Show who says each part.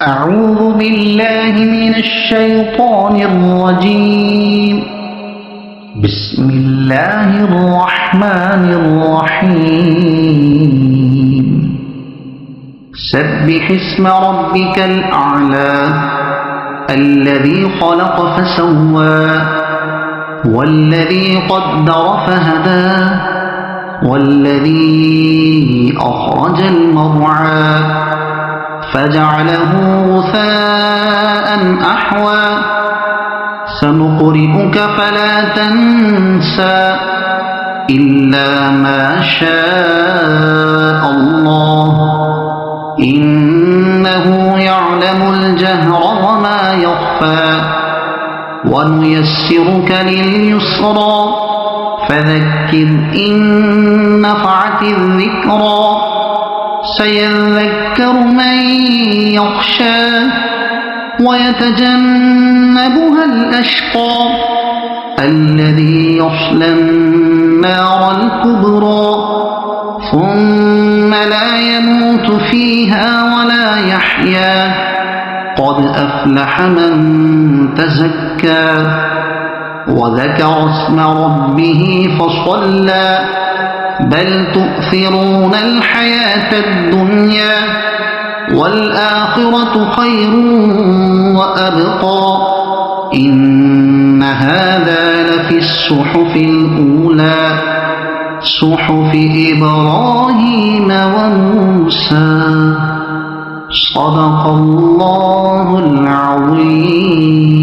Speaker 1: أعوذ بالله من الشيطان الرجيم. بسم الله الرحمن الرحيم. سبح اسم ربك الأعلى الذي خلق فسوى والذي قدر فهدى والذي أخرج المرعى فجعله غثاء أحوى سنقرئك فلا تنسى إلا ما شاء الله إنه يعلم الجهر وما يخفى ونيسرك لليسرى فذكر إن نفعت الذكرى سيذكر من يخشى ويتجنبها الأشقى الذي يصلى النار الكبرى ثم لا يموت فيها ولا يحيا قد أفلح من تزكى وذكر اسم ربه فصلى بل تؤثرون الحياة الدنيا والآخرة خير وأبقى إن هذا لفي الصحف الأولى صحف إبراهيم وموسى. صدق الله العظيم.